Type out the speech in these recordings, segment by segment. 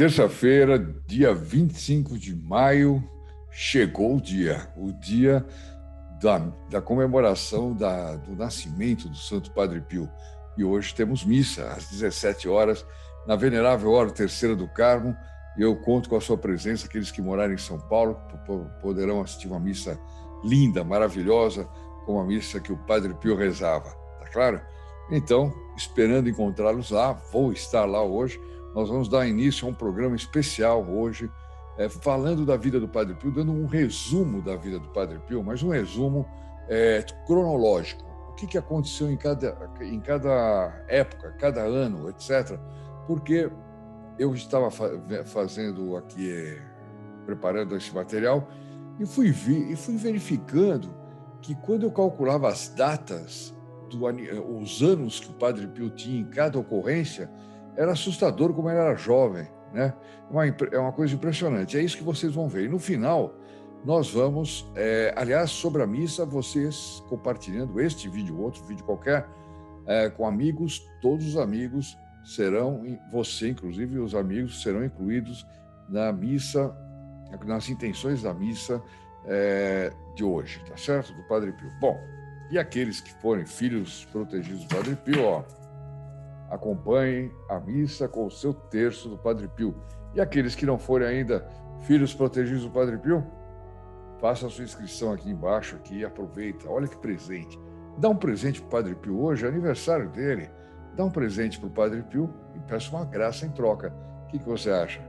Terça-feira, dia 25 de maio, chegou o dia da comemoração do nascimento do Santo Padre Pio. E hoje temos missa, às 17 horas, na Venerável Hora Terceira do Carmo. Eu conto com a sua presença, aqueles que morarem em São Paulo poderão assistir uma missa linda, maravilhosa, como a missa que o Padre Pio rezava, tá claro? Então, esperando encontrá-los lá, vou estar lá hoje. Nós vamos dar início a um programa especial hoje, falando da vida do Padre Pio, dando um resumo da vida do Padre Pio, mas um resumo cronológico. O que aconteceu em cada época, cada ano, etc. Porque eu estava fazendo aqui, preparando esse material, e fui verificando que quando eu calculava as datas, os anos que o Padre Pio tinha em cada ocorrência, era assustador como ele era jovem, né? É uma coisa impressionante. É isso que vocês vão ver. E no final, nós vamos, aliás, sobre a missa, vocês compartilhando este vídeo, outro vídeo qualquer, com amigos, todos os amigos serão, você inclusive, os amigos serão incluídos na missa, nas intenções da missa de hoje, tá certo? Do Padre Pio. Bom, e aqueles que forem filhos protegidos do Padre Pio, acompanhem a missa com o seu terço do Padre Pio. E aqueles que não forem ainda filhos protegidos do Padre Pio, faça a sua inscrição aqui embaixo e aproveita. Olha que presente. Dá um presente para o Padre Pio hoje, é aniversário dele. Dá um presente para o Padre Pio e peça uma graça em troca. O que você acha?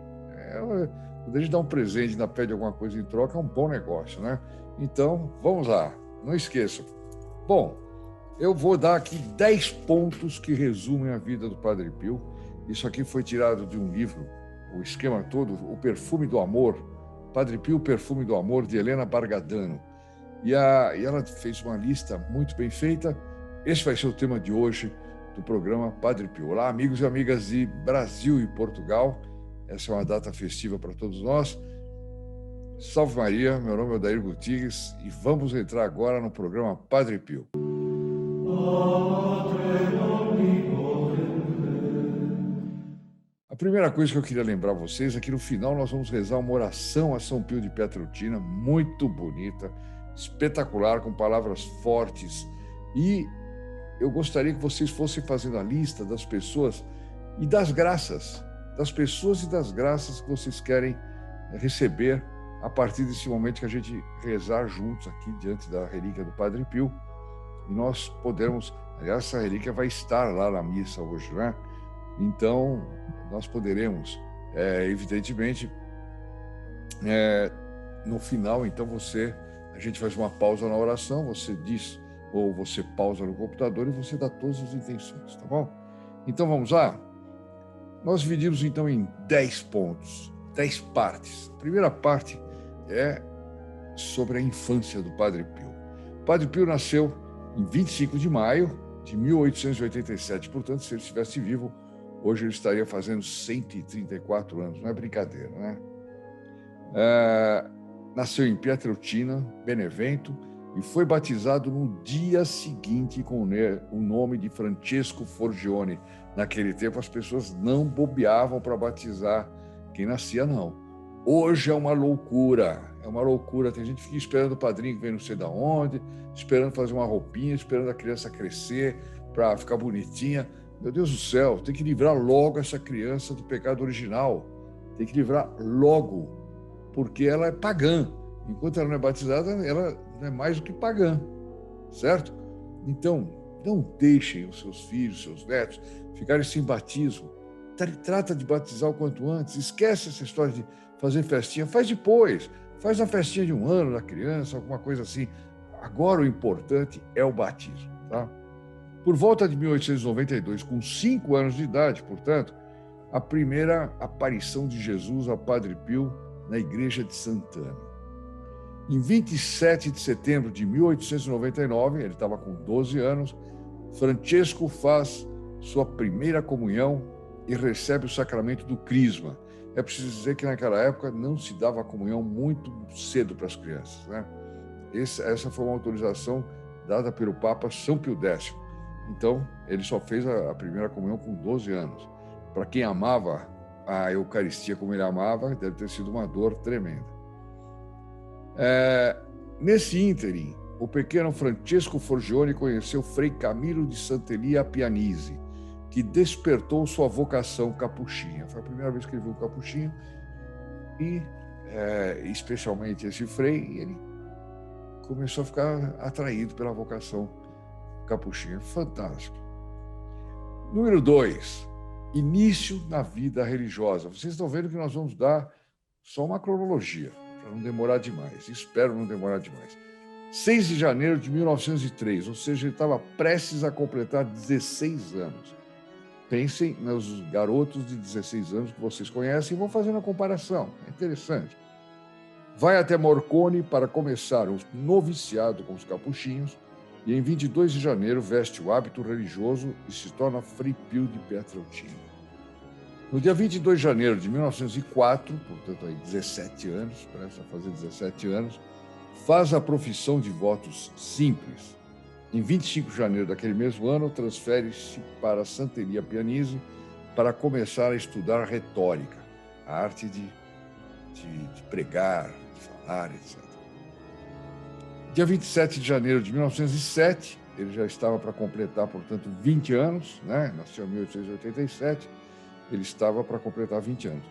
Quando a gente dá um presente e pede alguma coisa em troca, é um bom negócio, né? Então, vamos lá. Não esqueçam. Bom, eu vou dar aqui 10 pontos que resumem a vida do Padre Pio. Isso aqui foi tirado de um livro, o esquema todo, O Perfume do Amor, Padre Pio, O Perfume do Amor, de Helena Bargadano. E ela fez uma lista muito bem feita. Esse vai ser o tema de hoje do programa Padre Pio. Olá, amigos e amigas de Brasil e Portugal. Essa é uma data festiva para todos nós. Salve Maria, meu nome é Odair Gutierrez e vamos entrar agora no programa Padre Pio. A primeira coisa que eu queria lembrar vocês é que no final nós vamos rezar uma oração a São Pio de Pietrelcina, muito bonita, espetacular, com palavras fortes. E eu gostaria que vocês fossem fazendo a lista das pessoas e das graças, das pessoas e das graças que vocês querem receber a partir desse momento que a gente rezar juntos aqui diante da relíquia do Padre Pio. E nós podemos, aliás, essa relíquia vai estar lá na missa hoje, né? Então, nós poderemos, evidentemente, no final, então, a gente faz uma pausa na oração, você diz, ou você pausa no computador e você dá todas as intenções, tá bom? Então, vamos lá? Nós dividimos, então, em 10 pontos, 10 partes. A primeira parte é sobre a infância do Padre Pio. O Padre Pio nasceu em 25 de maio de 1887, portanto, se ele estivesse vivo, hoje ele estaria fazendo 134 anos, não é brincadeira, né? Nasceu em Pietrelcina, Benevento, e foi batizado no dia seguinte com o nome de Francesco Forgione. Naquele tempo, as pessoas não bobeavam para batizar quem nascia, não. Hoje é uma loucura, Tem gente que fica esperando o padrinho que vem não sei de onde, esperando fazer uma roupinha, esperando a criança crescer para ficar bonitinha. Meu Deus do céu, tem que livrar logo essa criança do pecado original. Tem que livrar logo, porque ela é pagã. Enquanto ela não é batizada, ela não é mais do que pagã, certo? Então, não deixem os seus filhos, seus netos, ficarem sem batismo. Trata de batizar o quanto antes. Esquece essa história de fazer festinha. Faz depois. Faz a festinha de 1 ano da criança, alguma coisa assim. Agora o importante é o batismo, tá? Por volta de 1892, com 5 anos de idade, portanto, a primeira aparição de Jesus a Padre Pio na igreja de Sant'Anna. Em 27 de setembro de 1899, ele estava com 12 anos, Francesco faz sua primeira comunhão e recebe o sacramento do crisma. É preciso dizer que naquela época não se dava a comunhão muito cedo para as crianças, né? Essa foi uma autorização dada pelo Papa São Pio X. Então, ele só fez a primeira comunhão com 12 anos. Para quem amava a Eucaristia como ele amava, deve ter sido uma dor tremenda. Nesse ínterim, o pequeno Francesco Forgione conheceu Frei Camilo de Sant'Elia Pianisi, que despertou sua vocação capuchinha. Foi a primeira vez que ele viu o capuchinho e, especialmente esse frei, ele começou a ficar atraído pela vocação capuchinha. Fantástico. Número 2, início na vida religiosa. Vocês estão vendo que nós vamos dar só uma cronologia, para não demorar demais. Espero não demorar demais. 6 de janeiro de 1903, ou seja, ele estava prestes a completar 16 anos. Pensem nos garotos de 16 anos que vocês conhecem e vão fazendo a comparação. É interessante. Vai até Morcone para começar o noviciado com os capuchinhos e, em 22 de janeiro, veste o hábito religioso e se torna Frei Pio de Pietrelcina. No dia 22 de janeiro de 1904, portanto, aí 17 anos, parece fazer 17 anos, faz a profissão de votos simples. Em 25 de janeiro daquele mesmo ano, transfere-se para Sant'Elia Pianisi para começar a estudar retórica, a arte de pregar, de falar, etc. Dia 27 de janeiro de 1907, ele já estava para completar, portanto, 20 anos, né? Nasceu em 1887, ele estava para completar 20 anos.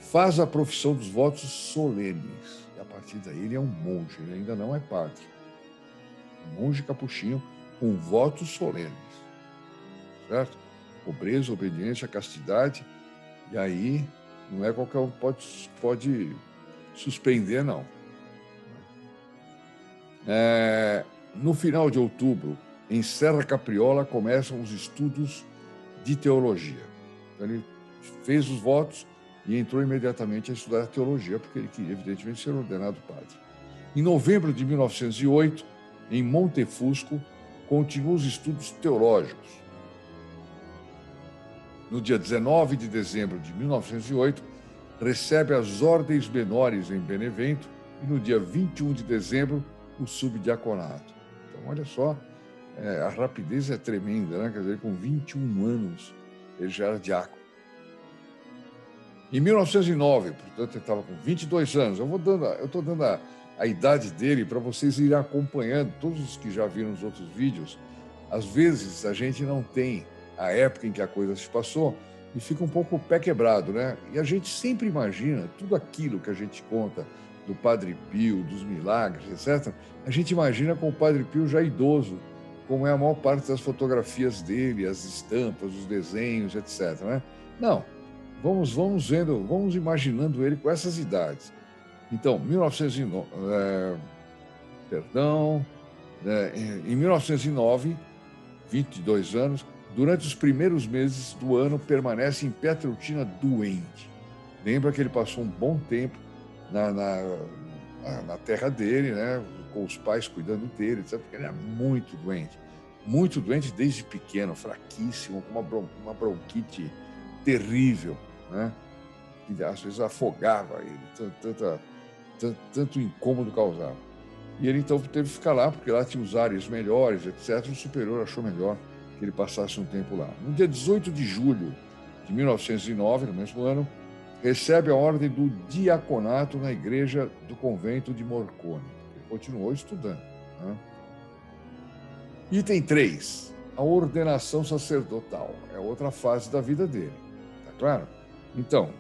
Faz a profissão dos votos solenes, e a partir daí ele é um monge, ele ainda não é padre. Um monge capuchinho com votos solenes, certo? Pobreza, obediência, castidade, e aí não é qualquer um que pode suspender, não. No final de outubro, em Serra Capriola, começam os estudos de teologia. Então, ele fez os votos e entrou imediatamente a estudar teologia, porque ele queria, evidentemente, ser ordenado padre. Em novembro de 1908, em Montefusco, continua os estudos teológicos. No dia 19 de dezembro de 1908, recebe as ordens menores em Benevento e, no dia 21 de dezembro, o subdiaconato. Então, olha só, a rapidez é tremenda, né? Quer dizer, com 21 anos, ele já era diácono. Em 1909, portanto, ele estava com 22 anos. Eu estou dando a idade dele para vocês irem acompanhando, todos os que já viram os outros vídeos. Às vezes, a gente não tem a época em que a coisa se passou e fica um pouco o pé quebrado, né? E a gente sempre imagina tudo aquilo que a gente conta do Padre Pio, dos milagres, etc., a gente imagina com o Padre Pio já idoso, como é a maior parte das fotografias dele, as estampas, os desenhos, etc., né? Não, vamos vendo, vamos imaginando ele com essas idades. Então, em 1909, 22 anos, durante os primeiros meses do ano, permanece em Pietrelcina doente. Lembra que ele passou um bom tempo na terra dele, né, com os pais cuidando dele, etc., porque ele era muito doente desde pequeno, fraquíssimo, com uma bronquite terrível, né, que às vezes afogava ele, tanto incômodo causava. E ele então teve que ficar lá, porque lá tinha os ares melhores, etc. O superior achou melhor que ele passasse um tempo lá. No dia 18 de julho de 1909, no mesmo ano, recebe a ordem do diaconato na igreja do convento de Morcone. Ele continuou estudando, né? Item 3, a ordenação sacerdotal. É outra fase da vida dele, tá claro? Então,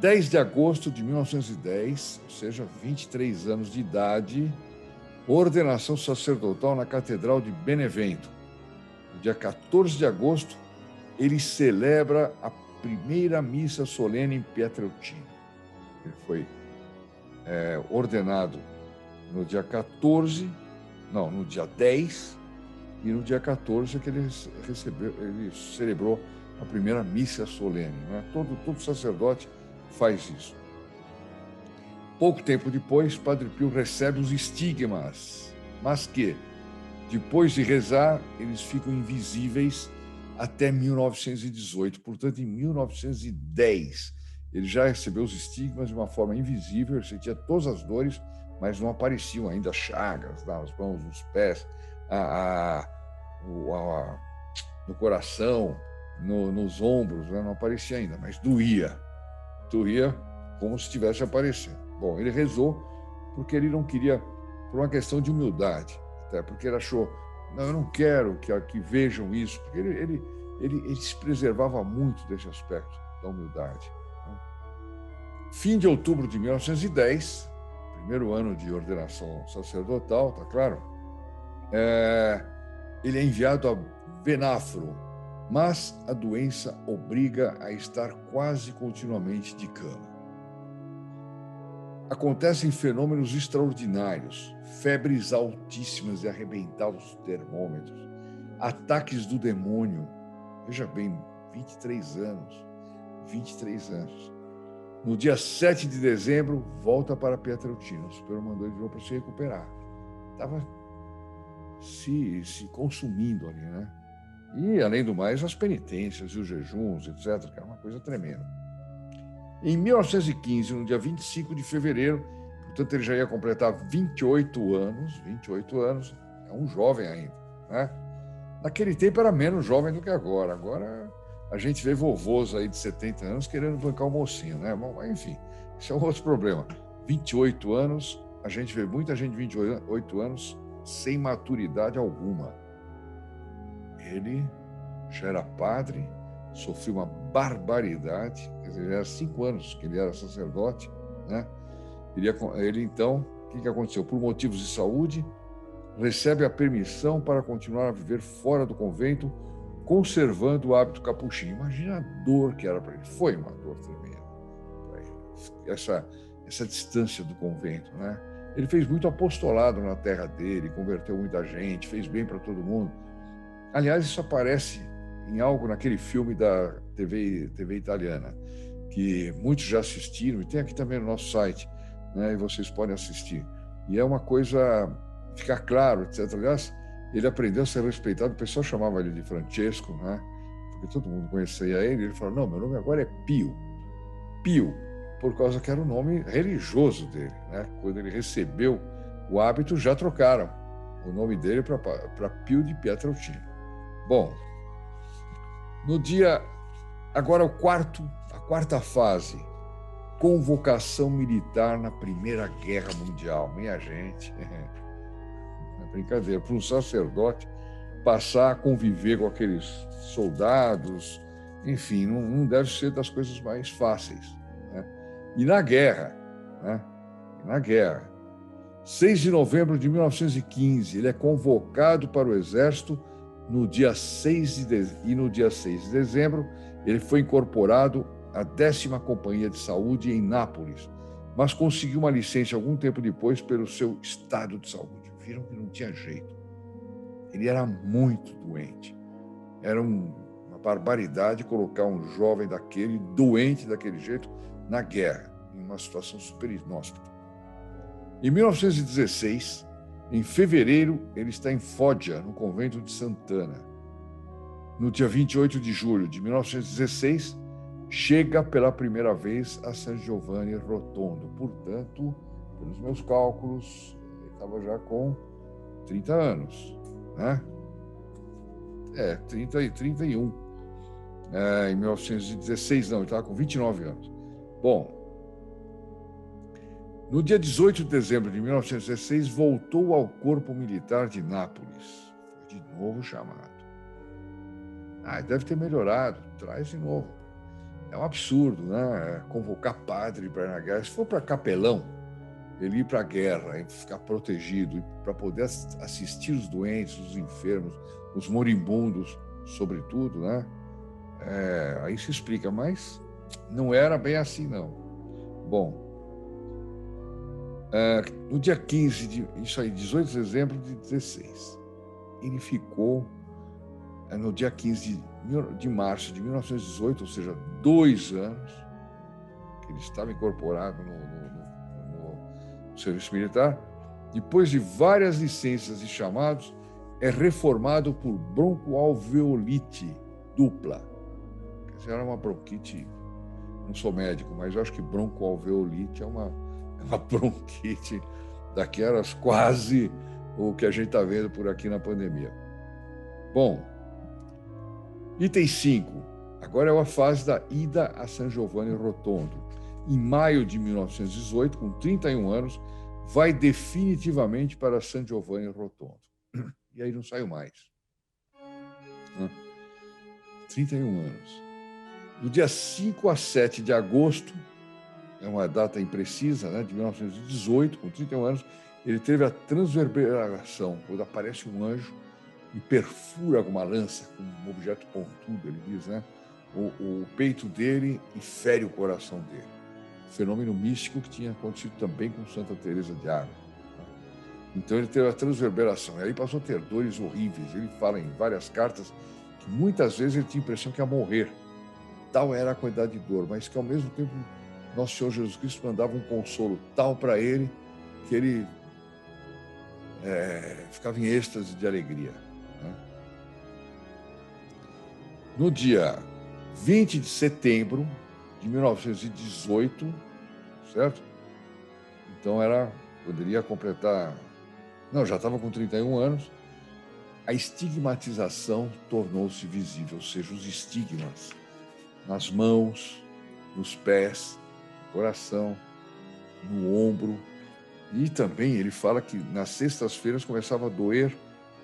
10 de agosto de 1910, ou seja, 23 anos de idade, ordenação sacerdotal na Catedral de Benevento. No dia 14 de agosto, ele celebra a primeira missa solene em Pietrelcina. Ele foi ordenado no dia 10, e no dia 14 é que ele celebrou a primeira missa solene, né? Todo sacerdote faz isso. Pouco tempo depois, Padre Pio recebe os estigmas, mas que, depois de rezar, eles ficam invisíveis até 1918. Portanto, em 1910, ele já recebeu os estigmas de uma forma invisível, ele sentia todas as dores, mas não apareciam ainda chagas nas mãos, nos pés, no coração, nos ombros, né? Não aparecia ainda, mas doía. Doía como se estivesse aparecendo. Bom, ele rezou porque ele não queria, por uma questão de humildade, até porque ele achou, não, eu não quero que vejam isso, porque ele se preservava muito desse aspecto da humildade. Né? Fim de outubro de 1910, primeiro ano de ordenação sacerdotal, tá claro, ele é enviado a Venafro, mas a doença obriga a estar quase continuamente de cama. Acontecem fenômenos extraordinários, febres altíssimas e arrebentar os termômetros, ataques do demônio. Veja bem, 23 anos. No dia 7 de dezembro, volta para Pietrelcina. O superior mandou ele para se recuperar. Estava se consumindo ali, né? E, além do mais, as penitências e os jejuns, etc., que era uma coisa tremenda. Em 1915, no dia 25 de fevereiro, portanto, ele já ia completar 28 anos, é um jovem ainda, né? Naquele tempo era menos jovem do que agora. Agora a gente vê vovôs aí de 70 anos querendo bancar o mocinho, né? Bom, enfim, isso é um outro problema. 28 anos, a gente vê muita gente de 28 anos sem maturidade alguma. Ele já era padre, sofreu uma barbaridade, quer dizer, já era 5 anos que ele era sacerdote, né? Ele então, o que aconteceu? Por motivos de saúde, recebe a permissão para continuar a viver fora do convento, conservando o hábito capuchinho. Imagina a dor que era para ele. Foi uma dor tremenda para ele, essa distância do convento, né? Ele fez muito apostolado na terra dele, converteu muita gente, fez bem para todo mundo. Aliás, isso aparece em algo naquele filme da TV italiana, que muitos já assistiram, e tem aqui também no nosso site, né, e vocês podem assistir. E é uma coisa, ficar claro, etc. Aliás, ele aprendeu a ser respeitado, o pessoal chamava ele de Francesco, né, porque todo mundo conhecia ele, ele falou, não, meu nome agora é Pio. Pio, por causa que era o nome religioso dele, né? Quando ele recebeu o hábito, já trocaram o nome dele para Pio de Pietrelcina. Bom, no dia, agora a quarta fase, convocação militar na Primeira Guerra Mundial. Minha gente, não é brincadeira, para um sacerdote passar a conviver com aqueles soldados, enfim, não deve ser das coisas mais fáceis, né? E na guerra, né? 6 de novembro de 1915, ele é convocado para o exército no dia 6 de dezembro, ele foi incorporado à 10ª Companhia de Saúde em Nápoles, mas conseguiu uma licença algum tempo depois pelo seu estado de saúde. Viram que não tinha jeito. Ele era muito doente. Era uma barbaridade colocar um jovem daquele, doente daquele jeito, na guerra, em uma situação super inóspita. Em 1916, em fevereiro, ele está em Foggia, no convento de Sant'Anna. No dia 28 de julho de 1916, chega pela primeira vez a San Giovanni Rotondo. Portanto, pelos meus cálculos, ele estava já com 30 anos, né? 30 e 31. Em 1916, não, ele estava com 29 anos. Bom, no dia 18 de dezembro de 1916, voltou ao Corpo Militar de Nápoles. Foi de novo chamado. Deve ter melhorado, traz de novo. É um absurdo, né? Convocar padre para ir na guerra. Se for para capelão, ele ir para a guerra e ficar protegido, para poder assistir os doentes, os enfermos, os moribundos, sobretudo, né? Aí se explica, mas não era bem assim, não. Bom, no dia 18 de dezembro de 16, ele ficou, no dia 15 de março de 1918, ou seja, 2 anos, que ele estava incorporado no serviço militar. Depois de várias licenças e chamados, é reformado por broncoalveolite dupla. Quer dizer, era uma bronquite, não sou médico, mas eu acho que broncoalveolite é uma bronquite daquelas quase o que a gente está vendo por aqui na pandemia. Bom, item 5. Agora é a fase da ida a San Giovanni Rotondo. Em maio de 1918, com 31 anos, vai definitivamente para San Giovanni Rotondo. E aí não saiu mais. 31 anos. Do dia 5 a 7 de agosto, é uma data imprecisa, né, de 1918, com 31 anos, ele teve a transverberação, quando aparece um anjo e perfura com uma lança, com um objeto pontudo, ele diz, né, o peito dele e fere o coração dele. Fenômeno místico que tinha acontecido também com Santa Teresa de Ávila. Então ele teve a transverberação, e aí passou a ter dores horríveis. Ele fala em várias cartas que muitas vezes ele tinha a impressão que ia morrer. Tal era a quantidade de dor, mas que ao mesmo tempo Nosso Senhor Jesus Cristo mandava um consolo tal para ele que ele ficava em êxtase de alegria. Né? No dia 20 de setembro de 1918, certo? Então poderia completar... Não, já estava com 31 anos. A estigmatização tornou-se visível, ou seja, os estigmas nas mãos, nos pés, no coração, no ombro. E também ele fala que nas sextas-feiras começava a doer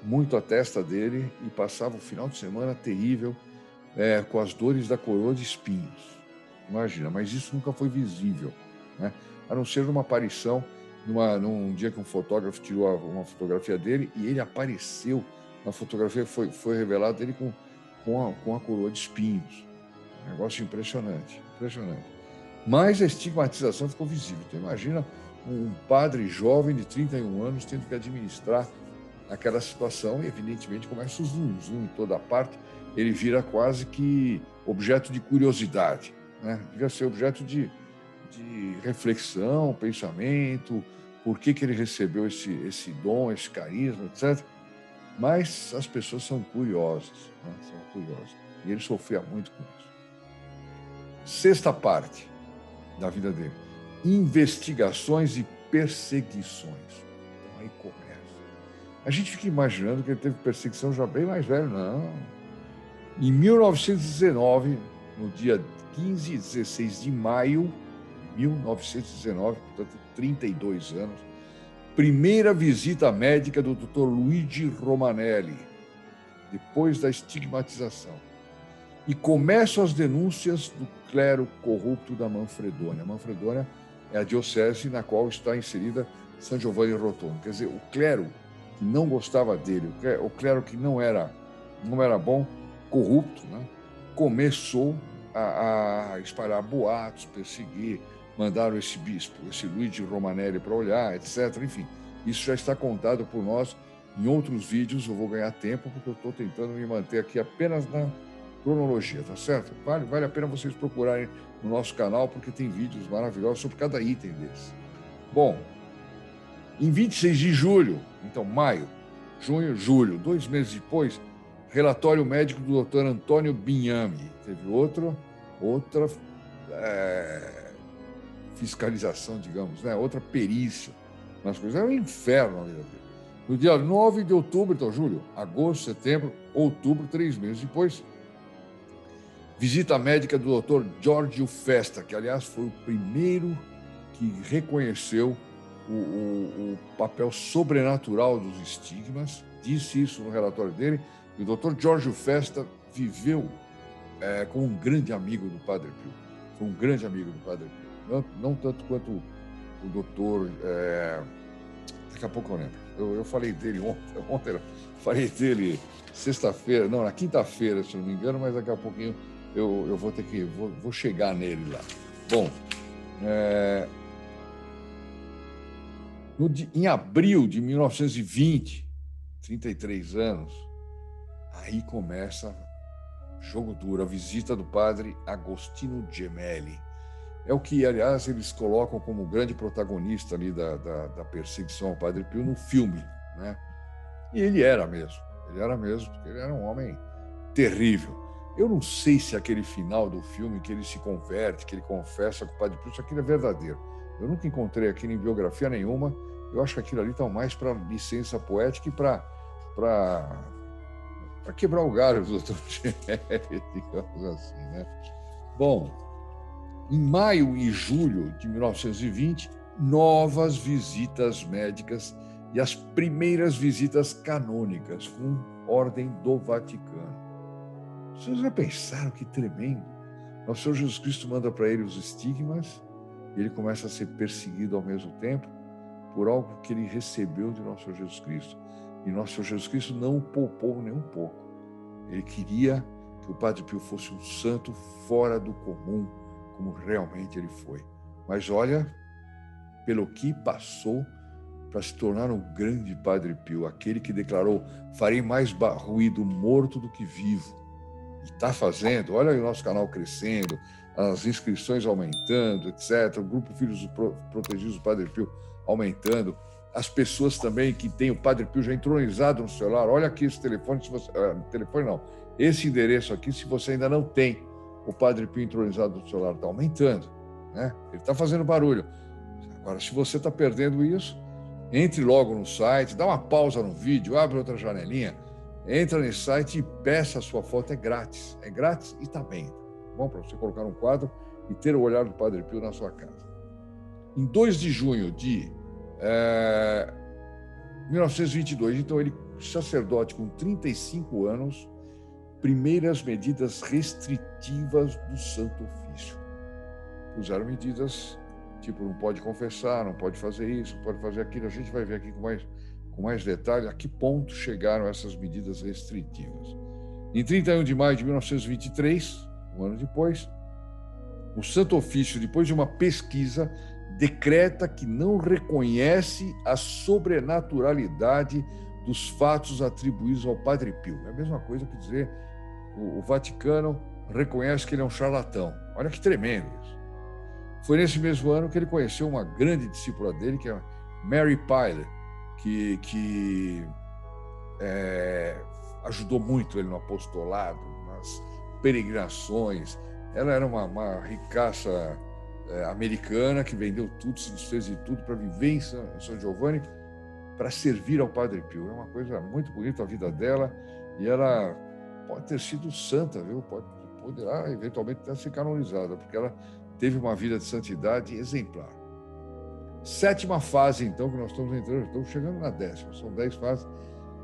muito a testa dele e passava um final de semana terrível com as dores da coroa de espinhos. Imagina, mas isso nunca foi visível, né? A não ser numa aparição, num dia que um fotógrafo tirou uma fotografia dele e ele apareceu na fotografia, foi revelado ele com a coroa de espinhos. Um negócio impressionante, impressionante. Mas a estigmatização ficou visível. Então, imagina um padre jovem de 31 anos tendo que administrar aquela situação e, evidentemente, começa o zoom em toda parte. Ele vira quase que objeto de curiosidade, né? Devia ser objeto de reflexão, pensamento, por que ele recebeu esse dom, esse carisma, etc. Mas as pessoas são curiosas, né? São curiosas. E ele sofria muito com isso. Sexta parte da vida dele: investigações e perseguições. Então aí começa. A gente fica imaginando que ele teve perseguição já bem mais velho. Não. Em 1919, no dia 15 e 16 de maio de 1919, portanto, 32 anos, primeira visita médica do Dr. Luigi Romanelli, depois da estigmatização. E começam as denúncias do clero corrupto da Manfredônia. A Manfredônia é a diocese na qual está inserida San Giovanni Rotondo. Quer dizer, o clero que não gostava dele, o clero que não era bom, corrupto, né, começou a espalhar boatos, perseguir, mandaram esse bispo, esse Luigi Romanelli, para olhar, etc. Enfim, isso já está contado por nós em outros vídeos. Eu vou ganhar tempo porque eu estou tentando me manter aqui apenas na cronologia, tá certo? Vale a pena vocês procurarem no nosso canal, porque tem vídeos maravilhosos sobre cada item desse. Bom, em 26 de julho, então maio, junho, julho, 2 meses depois, relatório médico do Dr. Antônio Bignami. Teve outra fiscalização, digamos, né? Outra perícia nas coisas. Era um inferno a vida dele. No dia 9 de outubro, então julho, agosto, setembro, outubro, 3 meses depois, visita médica do Dr. Giorgio Festa, que, aliás, foi o primeiro que reconheceu o papel sobrenatural dos estigmas, disse isso no relatório dele, e o Dr. Giorgio Festa viveu como um grande amigo do Padre Pio. Foi um grande amigo do Padre Pio. Não tanto quanto o doutor... daqui a pouco eu lembro. Eu falei dele ontem eu falei dele sexta-feira, não, na quinta-feira, se não me engano, mas daqui a pouquinho eu vou ter que... Vou chegar nele lá. Bom, em abril de 1920, 33 anos, aí começa jogo duro, a visita do padre Agostino Gemelli. É o que, aliás, eles colocam como grande protagonista ali da perseguição ao Padre Pio no filme, né? E ele era mesmo, porque ele era um homem terrível. Eu não sei se aquele final do filme que ele se converte, que ele confessa com o Padre Pio, se aquilo é verdadeiro. Eu nunca encontrei aquilo em biografia nenhuma. Eu acho que aquilo ali está mais para licença poética e para para quebrar o galho do Dr. Gery, digamos assim, né? Bom, em maio e julho de 1920, novas visitas médicas e as primeiras visitas canônicas com ordem do Vaticano. Vocês já pensaram que tremendo? Nosso Senhor Jesus Cristo manda para ele os estigmas e ele começa a ser perseguido ao mesmo tempo por algo que ele recebeu de Nosso Senhor Jesus Cristo. E Nosso Senhor Jesus Cristo não o poupou nem um pouco. Ele queria que o Padre Pio fosse um santo fora do comum, como realmente ele foi. Mas olha, pelo que passou para se tornar um grande Padre Pio, aquele que declarou: farei mais ruído morto do que vivo. E está fazendo. Olha aí o nosso canal crescendo, as inscrições aumentando, etc. O grupo Filhos Protegidos do Padre Pio aumentando. As pessoas também que têm o Padre Pio já entronizado no celular. Olha aqui esse telefone, se você, telefone não, esse endereço aqui, se você ainda não tem o Padre Pio entronizado no celular, está aumentando, né? Ele está fazendo barulho. Agora, se você está perdendo isso, entre logo no site, dá uma pausa no vídeo, abre outra janelinha, entra nesse site e peça a sua foto. É grátis e está bem. Bom, para você colocar um quadro e ter o olhar do Padre Pio na sua casa. Em 2 de junho de 1922, então ele, sacerdote com 35 anos, primeiras medidas restritivas do Santo Ofício. Puseram medidas tipo, não pode confessar, não pode fazer isso, não pode fazer aquilo. A gente vai ver aqui com mais detalhe a que ponto chegaram essas medidas restritivas. Em 31 de maio de 1923, um ano depois, o Santo Ofício, depois de uma pesquisa, decreta que não reconhece a sobrenaturalidade dos fatos atribuídos ao Padre Pio. É a mesma coisa que dizer o Vaticano reconhece que ele é um charlatão. Olha que tremendo isso. Foi nesse mesmo ano que ele conheceu uma grande discípula dele, que é Mary Piley, que ajudou muito ele no apostolado, nas peregrinações. Ela era uma ricaça americana que vendeu tudo, se desfez de tudo para viver em São Giovanni, para servir ao Padre Pio. É uma coisa muito bonita a vida dela, e ela pode ter sido santa, viu? Poderá eventualmente até ser canonizada, porque ela teve uma vida de santidade exemplar. 7ª fase, então, que nós estamos entrando, estamos chegando na 10ª, são 10 fases.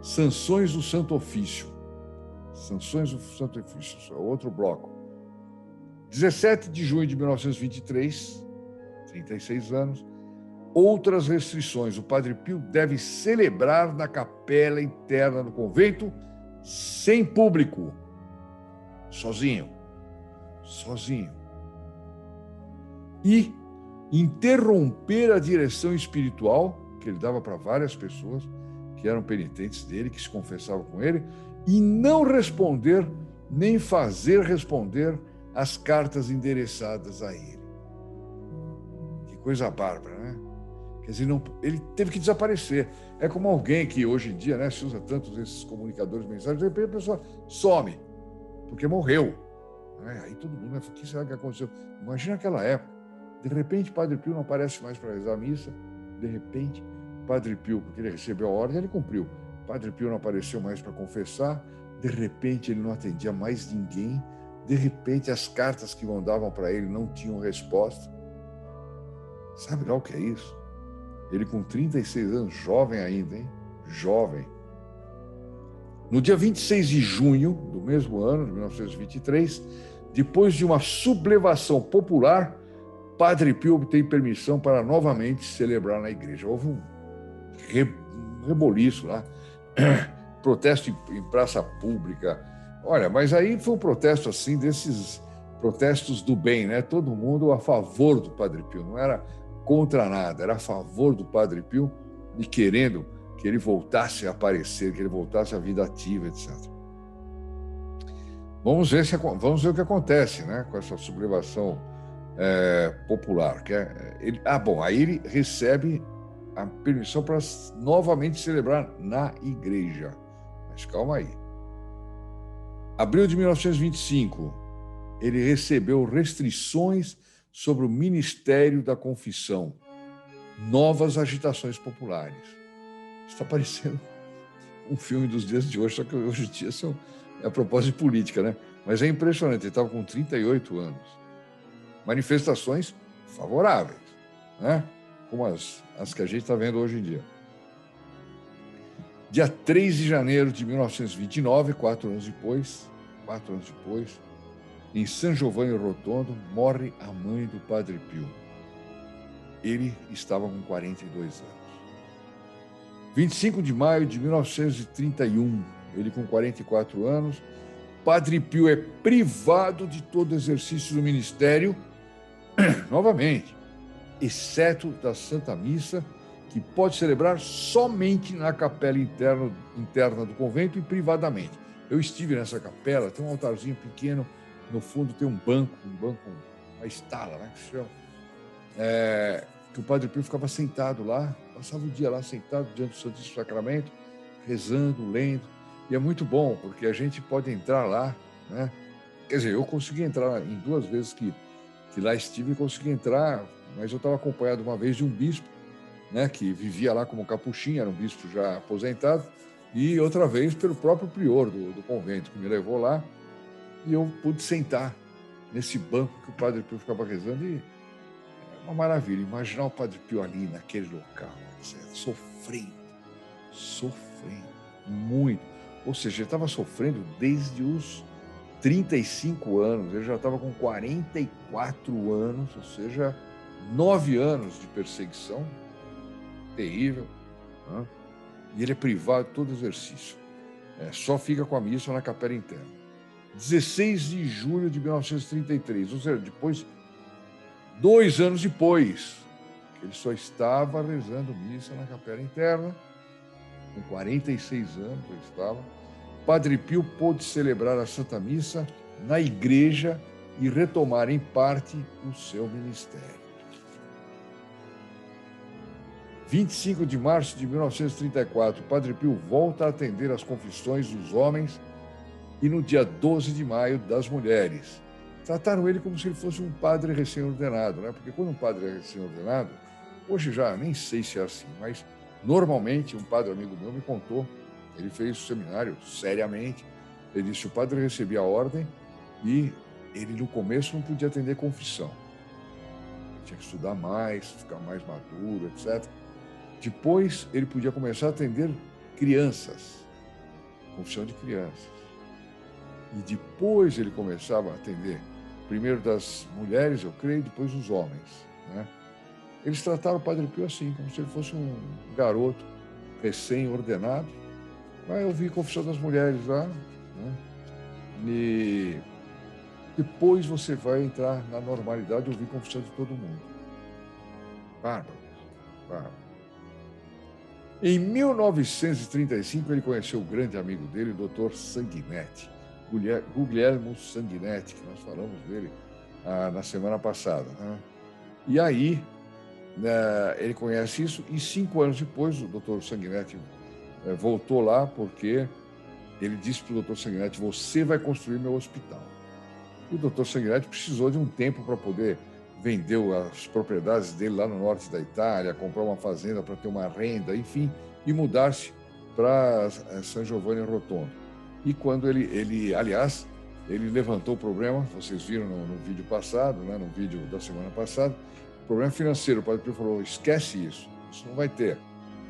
Sanções do Santo Ofício. Sanções do Santo Ofício, outro bloco. 17 de junho de 1923, 36 anos, outras restrições. O Padre Pio deve celebrar na capela interna do convento sem público, sozinho. E interromper a direção espiritual que ele dava para várias pessoas que eram penitentes dele, que se confessavam com ele, e não responder, nem fazer responder as cartas endereçadas a ele. Que coisa bárbara, né? Quer dizer, ele teve que desaparecer. É como alguém que hoje em dia, né, se usa tantos esses comunicadores mensagens, de repente a pessoa some, porque morreu. Aí todo mundo, o que será que aconteceu? Imagina aquela época. De repente, Padre Pio não aparece mais para rezar a missa. De repente, Padre Pio, porque ele recebeu a ordem, ele cumpriu. Padre Pio não apareceu mais para confessar. De repente, ele não atendia mais ninguém. De repente, as cartas que mandavam para ele não tinham resposta. Sabe lá o que é isso? Ele com 36 anos, jovem ainda, hein? Jovem. No dia 26 de junho do mesmo ano, de 1923, depois de uma sublevação popular, Padre Pio obtém permissão para novamente celebrar na igreja. Houve um reboliço lá, protesto em praça pública. Olha, mas aí foi um protesto assim, desses protestos do bem, né? Todo mundo a favor do Padre Pio, não era contra nada, era a favor do Padre Pio e querendo que ele voltasse a aparecer, que ele voltasse à vida ativa, etc. Vamos ver o que acontece, né, com essa sublevação popular. Aí ele recebe a permissão para novamente celebrar na igreja. Mas calma aí. Abril de 1925, ele recebeu restrições sobre o Ministério da Confissão, novas agitações populares. Está parecendo um filme dos dias de hoje, só que hoje em dia é a propósito de política, né? Mas é impressionante, ele estava com 38 anos. Manifestações favoráveis, né? Como as que a gente está vendo hoje em dia. Dia 3 de janeiro de 1929, 4 anos depois, em San Giovanni Rotondo, morre a mãe do Padre Pio. Ele estava com 42 anos. 25 de maio de 1931, ele com 44 anos, Padre Pio é privado de todo exercício do ministério, novamente, exceto da Santa Missa, que pode celebrar somente na capela interna do convento e privadamente. Eu estive nessa capela, tem um altarzinho pequeno, no fundo tem um banco, uma estala, né, que se chama, que o Padre Pio ficava sentado lá, passava o dia lá sentado diante do Santíssimo Sacramento, rezando, lendo, e é muito bom, porque a gente pode entrar lá, né? Quer dizer, eu consegui entrar em 2 vezes que lá estive e consegui entrar, mas eu estava acompanhado uma vez de um bispo, né, que vivia lá como capuchinho, era um bispo já aposentado, e outra vez pelo próprio prior do convento, que me levou lá, e eu pude sentar nesse banco que o Padre Pio ficava rezando, e é uma maravilha, imaginar o Padre Pio ali, naquele local, etc., sofrendo, muito. Ou seja, ele estava sofrendo desde os 35 anos, ele já estava com 44 anos, ou seja, 9 anos de perseguição terrível, né? E ele é privado de todo exercício. Só fica com a missa na capela interna. 16 de julho de 1933, ou seja, 2 anos depois, ele só estava rezando missa na capela interna, com 46 anos ele estava. Padre Pio pôde celebrar a Santa Missa na igreja e retomar em parte o seu ministério. 25 de março de 1934, Padre Pio volta a atender as confissões dos homens e no dia 12 de maio das mulheres. Trataram ele como se ele fosse um padre recém-ordenado, né? Porque quando um padre é recém-ordenado, hoje já nem sei se é assim, mas normalmente um padre amigo meu me contou, ele fez o seminário seriamente, ele disse que o padre recebia a ordem e ele no começo não podia atender confissão. Tinha que estudar mais, ficar mais maduro, etc. Depois ele podia começar a atender crianças, confissão de crianças. E depois ele começava a atender, primeiro das mulheres, eu creio, depois dos homens, né? Eles trataram o Padre Pio assim, como se ele fosse um garoto recém-ordenado. Vai ouvir confissão das mulheres lá, né? E depois você vai entrar na normalidade e ouvir confissão de todo mundo. Bárbaro. Em 1935, ele conheceu o grande amigo dele, o Dr. Sanguinetti, Guglielmo Sanguinetti, que nós falamos dele na semana passada, né? E aí, ele conhece isso, e 5 anos depois, o Dr. Sanguinetti voltou lá, porque ele disse para o Dr. Sanguinetti: você vai construir meu hospital. E o Dr. Sanguinetti precisou de um tempo para poder vender as propriedades dele lá no norte da Itália, comprar uma fazenda para ter uma renda, enfim, e mudar-se para San Giovanni Rotondo. E quando aliás, ele levantou o problema, vocês viram no vídeo passado, né, no vídeo da semana passada, o problema financeiro. O Padre Pio falou: esquece isso não vai ter.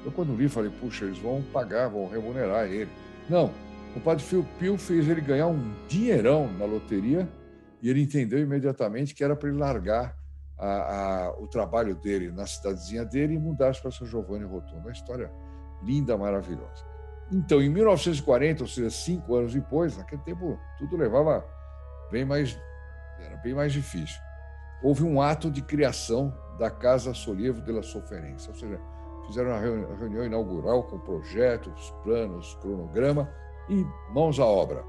Eu, quando li, falei: puxa, eles vão pagar, vão remunerar ele. Não, o Padre Pio fez ele ganhar um dinheirão na loteria e ele entendeu imediatamente que era para ele largar o trabalho dele na cidadezinha dele e mudar-se para São Giovanni Rotondo. Uma história linda, maravilhosa. Então, em 1940, ou seja, 5 anos depois, naquele tempo tudo levava era bem mais difícil. Houve um ato de criação da Casa Sollievo della Sofferenza, ou seja, fizeram uma reunião inaugural com projetos, planos, cronograma e mãos à obra.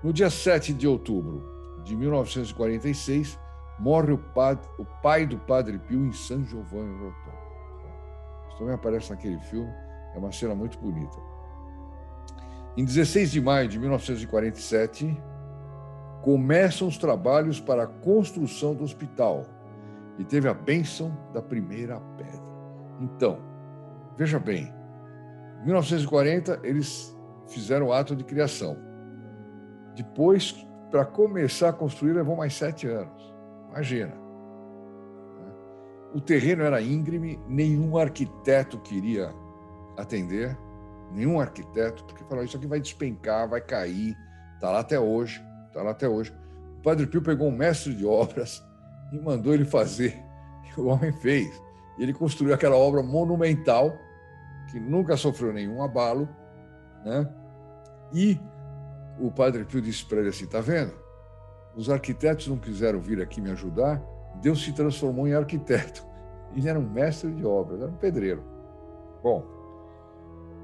No dia 7 de outubro de 1946, morre o pai do Padre Pio em San Giovanni Rotondo. Isso também aparece naquele filme, é uma cena muito bonita. Em 16 de maio de 1947, começam os trabalhos para a construção do hospital e teve a bênção da primeira pedra. Então, veja bem, Em 1940, eles fizeram o ato de criação. Depois, para começar a construir, levou mais 7 anos. Imagina. O terreno era íngreme, nenhum arquiteto queria atender, nenhum arquiteto, porque falou, isso aqui vai despencar, vai cair, está lá até hoje, está lá até hoje. O Padre Pio pegou um mestre de obras e mandou ele fazer, e o homem fez. E ele construiu aquela obra monumental, que nunca sofreu nenhum abalo, né? E o Padre Pio disse para ele assim, está vendo? Os arquitetos não quiseram vir aqui me ajudar, Deus se transformou em arquiteto. Ele era um mestre de obras, era um pedreiro. Bom,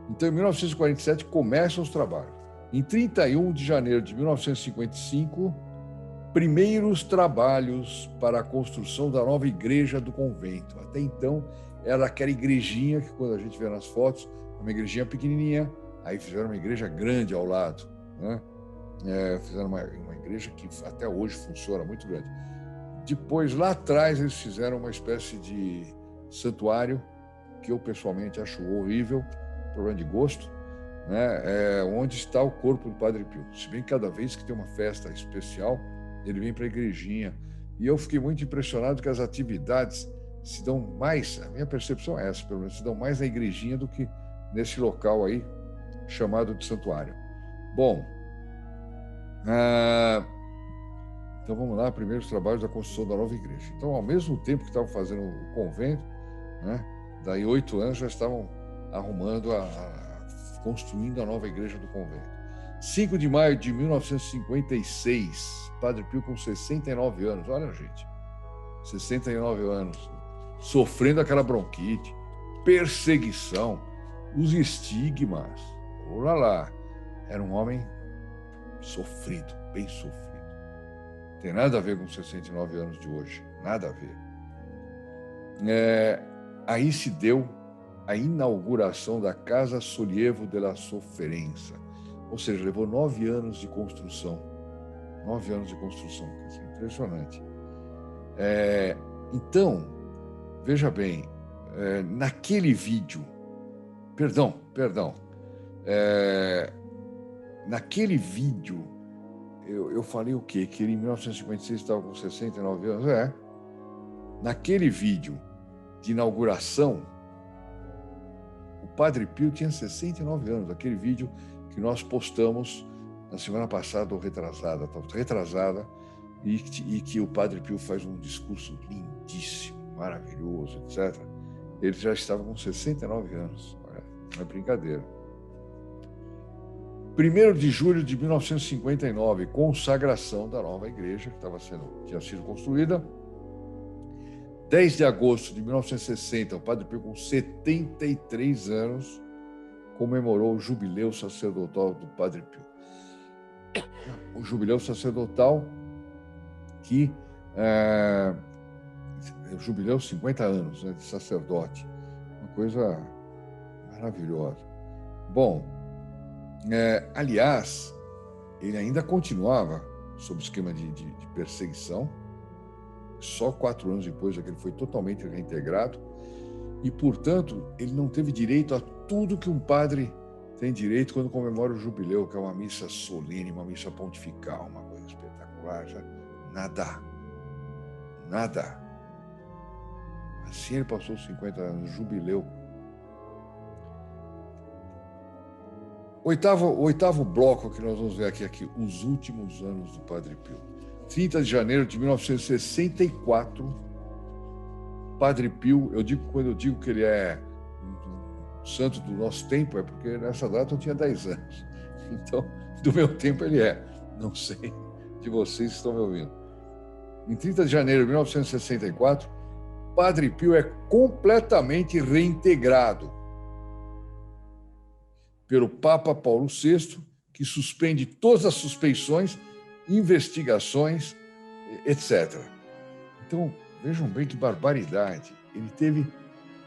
então em 1947 começam os trabalhos. Em 31 de janeiro de 1955, primeiros trabalhos para a construção da nova igreja do convento. Até então, era aquela igrejinha que, quando a gente vê nas fotos, uma igrejinha pequenininha, aí fizeram uma igreja grande ao lado, né? Fizeram uma igreja que até hoje funciona, muito grande. Depois, lá atrás, eles fizeram uma espécie de santuário, que eu pessoalmente acho horrível, problema de gosto, né? Onde está o corpo do Padre Pio. Se bem que cada vez que tem uma festa especial, ele vem para a igrejinha. E eu fiquei muito impressionado que as atividades se dão mais, a minha percepção é essa, pelo menos, se dão mais na igrejinha do que nesse local aí, chamado de santuário. Bom, então vamos lá, primeiros trabalhos da construção da nova igreja. Então, ao mesmo tempo que estavam fazendo o convento, né, daí 8 anos já estavam arrumando, construindo a nova igreja do convento. 5 de maio de 1956, Padre Pio com 69 anos, olha gente, 69 anos, sofrendo aquela bronquite, perseguição, os estigmas, olha lá, era um homem sofrido, bem sofrido. Tem nada a ver com 69 anos de hoje, nada a ver. Aí se deu a inauguração da Casa Sollievo della Sofferenza, ou seja, levou 9 anos de construção. 9 anos de construção, quer dizer, impressionante. Então, veja bem, naquele vídeo, perdão, naquele vídeo, eu falei o quê? Que ele em 1956 estava com 69 anos? Naquele vídeo de inauguração, o Padre Pio tinha 69 anos, aquele vídeo que nós postamos na semana passada ou retrasada, e que o Padre Pio faz um discurso lindíssimo, maravilhoso, etc. Ele já estava com 69 anos, não é brincadeira. 1º de julho de 1959, consagração da nova igreja, que tinha sido construída. 10 de agosto de 1960, o Padre Pio, com 73 anos, comemorou o jubileu sacerdotal do Padre Pio. O jubileu sacerdotal que jubileu 50 anos, né, de sacerdote. Uma coisa maravilhosa. Bom, aliás, ele ainda continuava sob esquema de perseguição. Só 4 anos depois é que ele foi totalmente reintegrado e, portanto, ele não teve direito a tudo que um padre tem direito quando comemora o jubileu, que é uma missa solene, uma missa pontifical, uma coisa espetacular. Nada. Assim ele passou 50 anos, jubileu. Oitavo bloco que nós vamos ver aqui, os últimos anos do Padre Pio. 30 de janeiro de 1964, Padre Pio, quando eu digo que ele é um santo do nosso tempo, é porque nessa data eu tinha 10 anos. Então, do meu tempo ele é. Não sei de vocês que estão me ouvindo. Em 30 de janeiro de 1964, Padre Pio é completamente reintegrado pelo Papa Paulo VI, que suspende todas as suspeições, investigações, etc. Então, vejam bem que barbaridade. Ele teve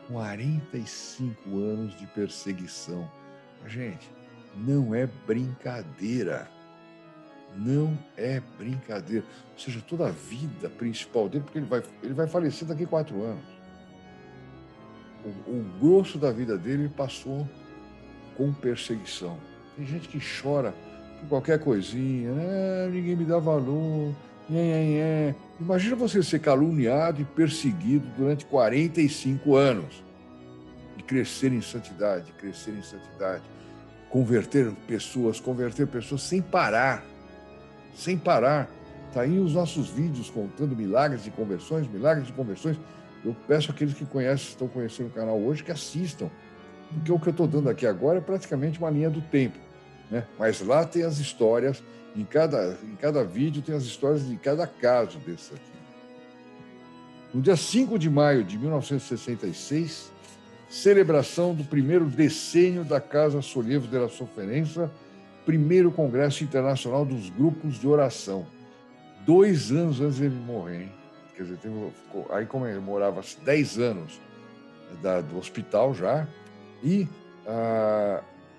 45 anos de perseguição. Gente, não é brincadeira. Não é brincadeira. Ou seja, toda a vida principal dele, porque ele vai falecer daqui a 4 anos. O grosso da vida dele passou com perseguição. Tem gente que chora por qualquer coisinha, né? Ninguém me dá valor, Imagina você ser caluniado e perseguido durante 45 anos e crescer em santidade, converter pessoas sem parar, sem parar. Está aí os nossos vídeos contando milagres de conversões. Eu peço àqueles que estão conhecendo o canal hoje que assistam, porque o que eu estou dando aqui agora é praticamente uma linha do tempo, né? Mas lá tem as histórias, em cada vídeo tem as histórias de cada caso desse aqui. No dia 5 de maio de 1966, celebração do primeiro decênio da Casa Sollievo de la Sofferenza, primeiro Congresso Internacional dos Grupos de Oração. 2 anos antes dele morrer, hein? Quer dizer, aí como ele morava 10 anos do hospital já, e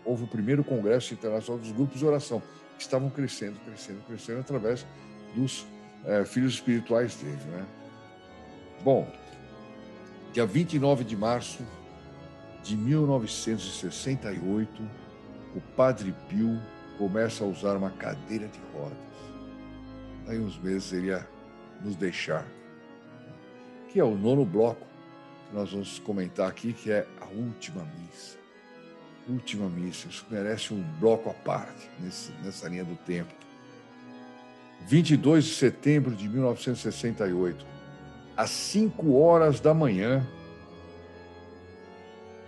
houve o primeiro Congresso Internacional dos Grupos de Oração, que estavam crescendo através dos filhos espirituais dele, né? Bom, dia 29 de março de 1968, o Padre Pio começa a usar uma cadeira de rodas. Daí uns meses ele ia nos deixar, que é o 9º bloco que nós vamos comentar aqui, que é a última missa. Última missa, isso merece um bloco à parte nessa linha do tempo. 22 de setembro de 1968, às 5 horas da manhã,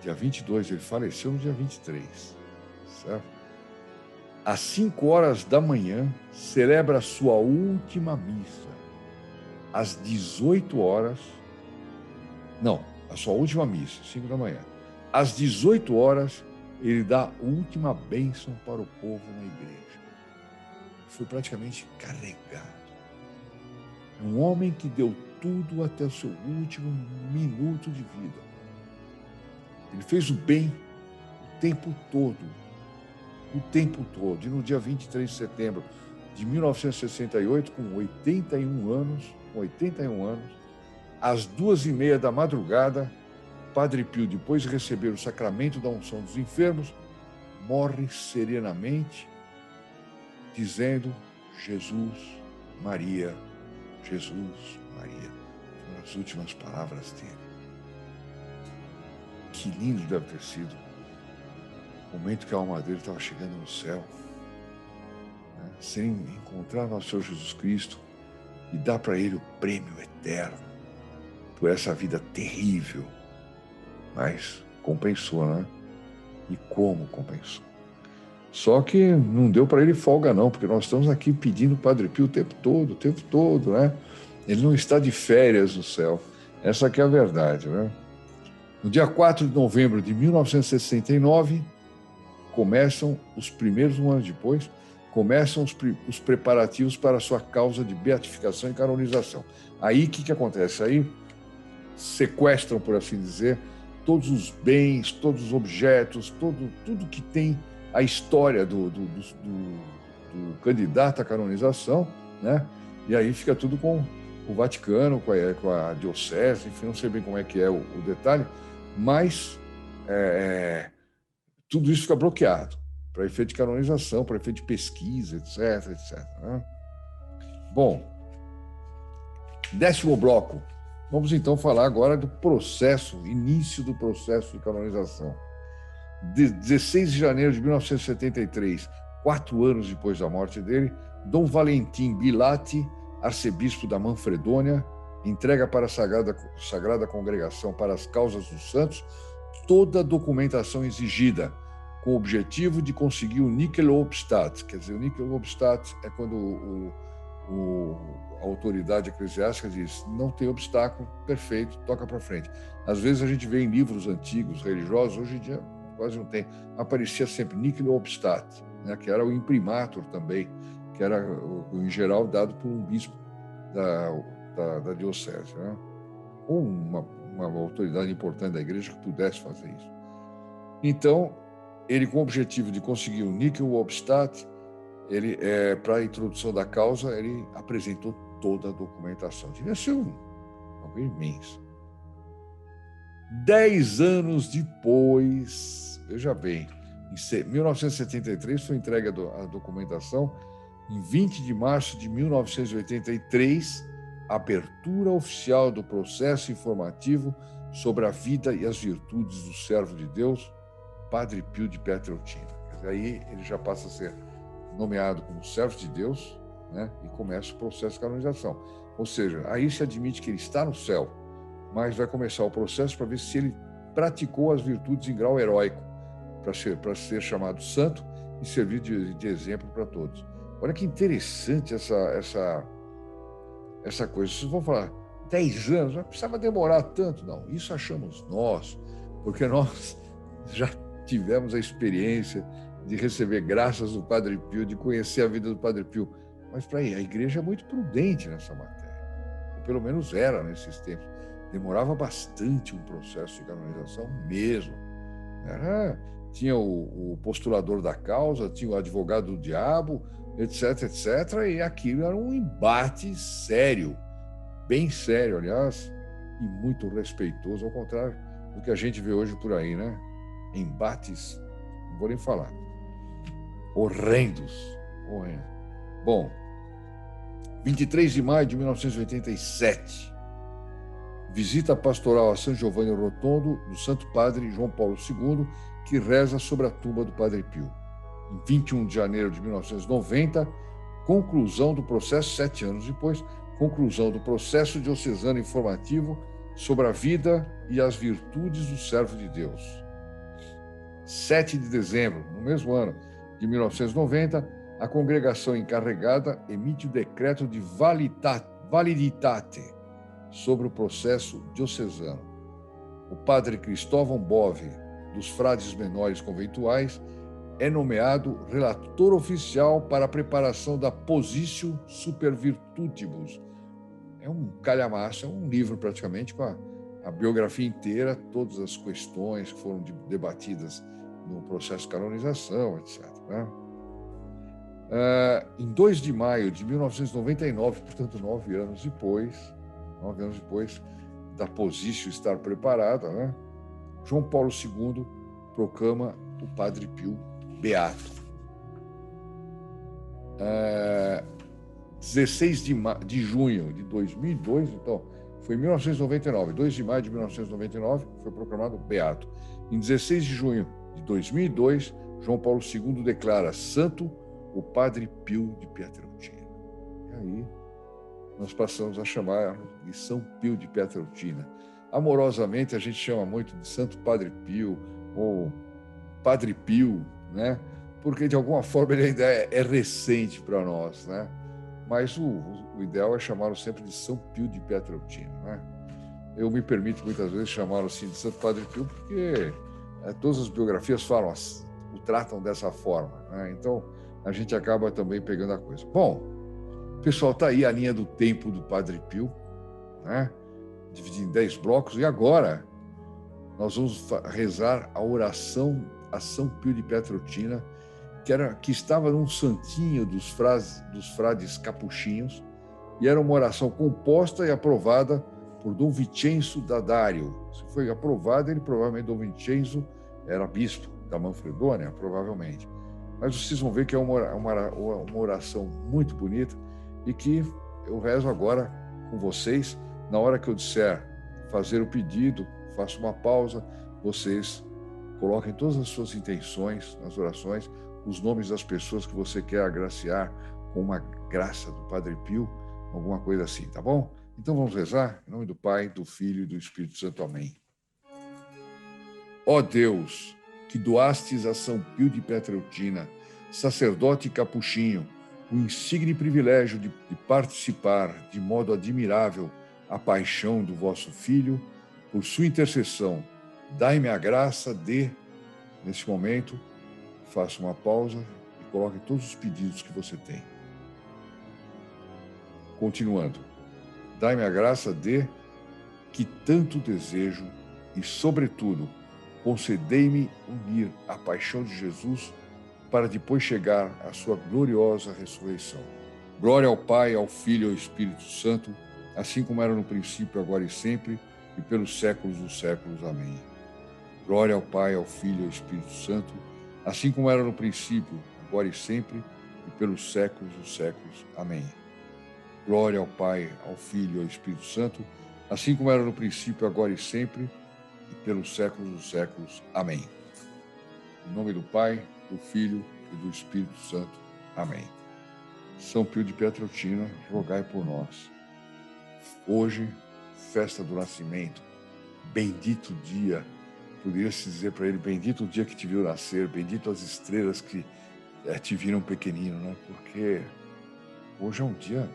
dia 22, ele faleceu no dia 23, certo? Às 5 horas da manhã, celebra a sua última missa. Às 18 horas, não, a sua última missa, 5 da manhã. Às 18 horas, ele dá a última bênção para o povo na igreja. Foi praticamente carregado. Um homem que deu tudo até o seu último minuto de vida. Ele fez o bem o tempo todo. E no dia 23 de setembro de 1968, com 81 anos, às 2h30 da madrugada, Padre Pio, depois de receber o sacramento da unção dos enfermos, morre serenamente, dizendo: Jesus, Maria, Jesus, Maria. Foram as últimas palavras dele. Que lindo deve ter sido o momento que a alma dele estava chegando no céu, né? Sem encontrar nosso Senhor Jesus Cristo e dar para ele o prêmio eterno por essa vida terrível. Mas compensou, né? E como compensou? Só que não deu para ele folga, não, porque nós estamos aqui pedindo o Padre Pio o tempo todo, né? Ele não está de férias no céu. Essa aqui é a verdade, né? No dia 4 de novembro de 1969, começam um ano depois, começam os preparativos para a sua causa de beatificação e canonização. Aí, o que acontece? Aí sequestram, por assim dizer, todos os bens, todos os objetos, tudo que tem a história do candidato à canonização, né? E aí fica tudo com o Vaticano, com a diocese, enfim, não sei bem como é que é o detalhe, mas tudo isso fica bloqueado para efeito de canonização, para efeito de pesquisa, etc, né? Bom, 10º bloco. Vamos então falar agora do início do processo de canonização. 16 de janeiro de 1973, 4 anos depois da morte dele, Dom Valentim Bilatti, arcebispo da Manfredônia, entrega para a Sagrada Congregação para as Causas dos Santos toda a documentação exigida, com o objetivo de conseguir o Nickel Obstat. Quer dizer, o Nickel Obstat é quando a autoridade eclesiástica diz: não tem obstáculo, perfeito, toca para frente. Às vezes a gente vê em livros antigos, religiosos, hoje em dia quase não tem, aparecia sempre Nickel Obstat, né, que era o imprimatur também, que era, em geral, dado por um bispo da diocese, né? Ou uma autoridade importante da igreja que pudesse fazer isso. Então, ele, com o objetivo de conseguir o Nickel Obstat, para a introdução da causa, ele apresentou toda a documentação. Devia ser algo imenso. 10 anos depois, veja bem, Em 1973 foi entregue a documentação. Em 20 de março de 1983, abertura oficial do processo informativo sobre a vida e as virtudes do servo de Deus, Padre Pio de Pietrelcina. Aí ele já passa a ser nomeado como servo de Deus, né? E começa o processo de canonização. Ou seja, aí se admite que ele está no céu, mas vai começar o processo para ver se ele praticou as virtudes em grau heróico, para ser chamado santo e servir de exemplo para todos. Olha que interessante essa coisa. Vocês vão falar, 10 anos, não precisava demorar tanto. Não, isso achamos nós, porque nós já tivemos a experiência de receber graças do Padre Pio, de conhecer a vida do Padre Pio. Mas para aí, a igreja é muito prudente nessa matéria. Ou pelo menos era nesses tempos. Demorava bastante um processo de canonização mesmo. Tinha o postulador da causa, tinha o advogado do diabo, etc, etc. E aquilo era um embate sério, bem sério, aliás, e muito respeitoso, ao contrário do que a gente vê hoje por aí, né? Embates, não vou nem falar, horrendos. Bom, 23 de maio de 1987, visita pastoral a São Giovanni Rotondo do Santo Padre João Paulo II, que reza sobre a tumba do Padre Pio. Em 21 de janeiro de 1990, conclusão do processo, 7 anos depois, conclusão do processo diocesano informativo sobre a vida e as virtudes do servo de Deus. 7 de dezembro, no mesmo ano de 1990, a congregação encarregada emite o decreto de validitate sobre o processo diocesano. O padre Cristóvão Bove, dos frades menores conventuais, é nomeado relator oficial para a preparação da Positio Super Virtutibus. É um calhamaço, é um livro praticamente com a biografia inteira, todas as questões que foram debatidas no processo de canonização, etc. Né? Em 2 de maio de 1999, portanto, 9 anos depois da Positio estar preparada, né? João Paulo II proclama o Padre Pio beato. 16 de junho de 2002, então, foi em 1999, 2 de maio de 1999, foi proclamado beato. Em 16 de junho de 2002, João Paulo II declara santo o Padre Pio de Pietrelcina. E aí nós passamos a chamar de São Pio de Pietrelcina. Amorosamente, a gente chama muito de Santo Padre Pio ou Padre Pio, né? Porque, de alguma forma, ele ainda é recente para nós, né? Mas o ideal é chamá-lo sempre de São Pio de Pietrelcina, né? Eu me permito, muitas vezes, chamá-lo assim de Santo Padre Pio, porque todas as biografias o tratam dessa forma, né? Então, a gente acaba também pegando a coisa. Bom, pessoal, está aí a linha do tempo do Padre Pio, né? Dividida em 10 blocos, e agora nós vamos rezar a oração a São Pio de Pietrelcina, que estava num santinho dos frades capuchinhos, e era uma oração composta e aprovada por Dom Vincenzo D'Addario. Se foi aprovada, provavelmente Dom Vincenzo era bispo da Manfredônia, provavelmente. Mas vocês vão ver que é uma oração muito bonita e que eu rezo agora com vocês. Na hora que eu disser fazer o pedido, faço uma pausa, vocês coloquem todas as suas intenções nas orações, os nomes das pessoas que você quer agraciar com uma graça do Padre Pio, alguma coisa assim, tá bom? Então vamos rezar? Em nome do Pai, do Filho e do Espírito Santo. Amém. Ó Deus, que doastes a São Pio de Pietrelcina, sacerdote capuchinho, o insigne privilégio de participar de modo admirável a paixão do vosso Filho, por sua intercessão, dai-me a graça de, nesse momento, faça uma pausa e coloque todos os pedidos que você tem. Continuando, dai-me a graça de, que tanto desejo, e, sobretudo, concedei-me unir a paixão de Jesus para depois chegar à sua gloriosa ressurreição. Glória ao Pai, ao Filho e ao Espírito Santo, assim como era no princípio, agora e sempre, e pelos séculos dos séculos. Amém. Glória ao Pai, ao Filho e ao Espírito Santo, assim como era no princípio, agora e sempre, e pelos séculos dos séculos. Amém. Glória ao Pai, ao Filho e ao Espírito Santo, assim como era no princípio, agora e sempre, e pelos séculos dos séculos. Amém. Em nome do Pai, do Filho e do Espírito Santo. Amém. São Pio de Pietrelcina, rogai por nós. Hoje, festa do nascimento, bendito dia, poderia-se dizer para ele, bendito o dia que te viu nascer, bendito as estrelas que te viram pequenino, né? Porque hoje é um dia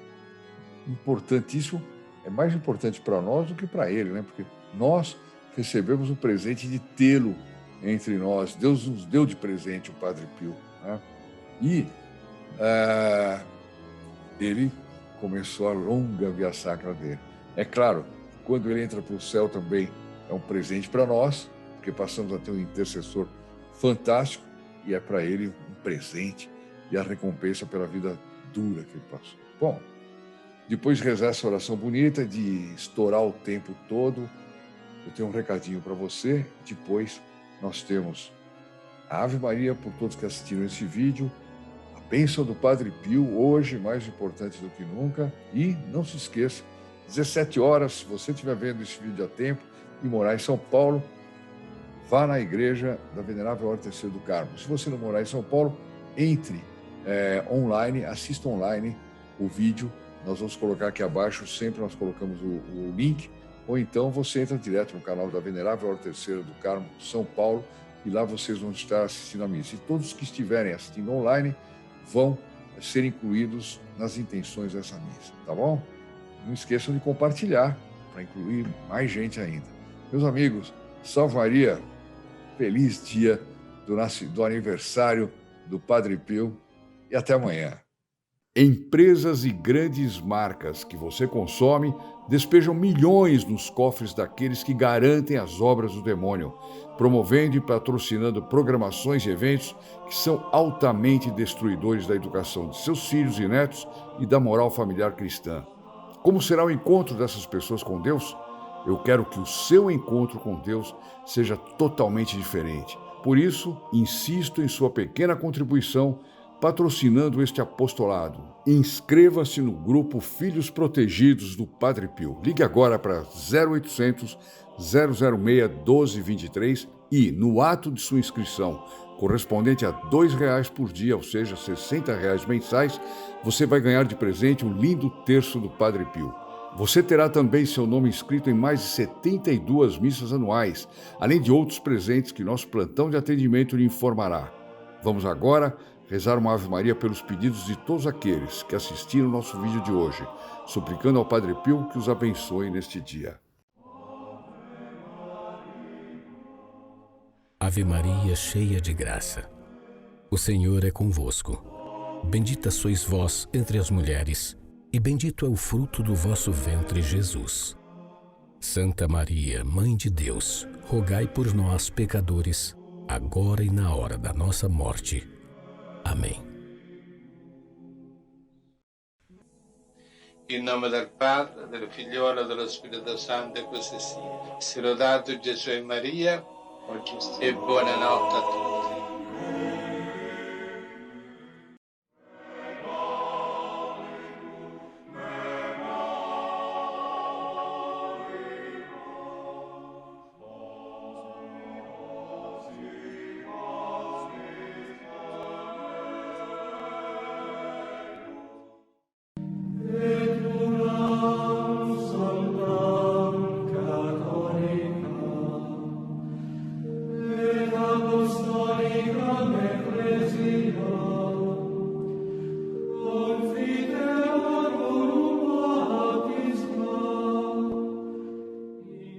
importantíssimo, é mais importante para nós do que para ele, né? Porque nós recebemos o presente de tê-lo entre nós. Deus nos deu de presente o Padre Pio, né? E ele começou a longa via sacra dele. É claro, quando ele entra para o céu também é um presente para nós, porque passamos a ter um intercessor fantástico e é para ele um presente e a recompensa pela vida dura que ele passou. Bom, depois de rezar essa oração bonita, de estourar o tempo todo, eu tenho um recadinho para você. Depois nós temos a Ave Maria por todos que assistiram esse vídeo, a bênção do Padre Pio, hoje mais importante do que nunca. E não se esqueça, 17 horas, se você estiver vendo esse vídeo a tempo e morar em São Paulo, vá na igreja da Venerável Ordem Terceira do Carmo. Se você não morar em São Paulo, entre online, assista online o vídeo. Nós vamos colocar aqui abaixo, sempre nós colocamos o link, ou então você entra direto no canal da Venerável Ordem Terceira do Carmo, São Paulo, e lá vocês vão estar assistindo a missa. E todos que estiverem assistindo online vão ser incluídos nas intenções dessa missa, tá bom? Não esqueçam de compartilhar, para incluir mais gente ainda. Meus amigos, Salve Maria, feliz dia do aniversário do Padre Pio e até amanhã. Empresas e grandes marcas que você consome despejam milhões nos cofres daqueles que garantem as obras do demônio, promovendo e patrocinando programações e eventos que são altamente destruidores da educação de seus filhos e netos e da moral familiar cristã. Como será o encontro dessas pessoas com Deus? Eu quero que o seu encontro com Deus seja totalmente diferente. Por isso, insisto em sua pequena contribuição patrocinando este apostolado. Inscreva-se no grupo Filhos Protegidos do Padre Pio. Ligue agora para 0800 006 1223 e, no ato de sua inscrição, correspondente a R$ 2 por dia, ou seja, R$ 60 mensais, você vai ganhar de presente um lindo terço do Padre Pio. Você terá também seu nome inscrito em mais de 72 missas anuais, além de outros presentes que nosso plantão de atendimento lhe informará. Vamos agora rezar uma Ave Maria pelos pedidos de todos aqueles que assistiram nosso vídeo de hoje, suplicando ao Padre Pio que os abençoe neste dia. Ave Maria, cheia de graça, o Senhor é convosco. Bendita sois vós entre as mulheres, e bendito é o fruto do vosso ventre, Jesus. Santa Maria, Mãe de Deus, rogai por nós, pecadores, agora e na hora da nossa morte. Amém. In nome del Padre, del Figliolo e dello Spirito Santo, e così sia. Sia lodato Gesù e Maria, e buonanotte a tutti.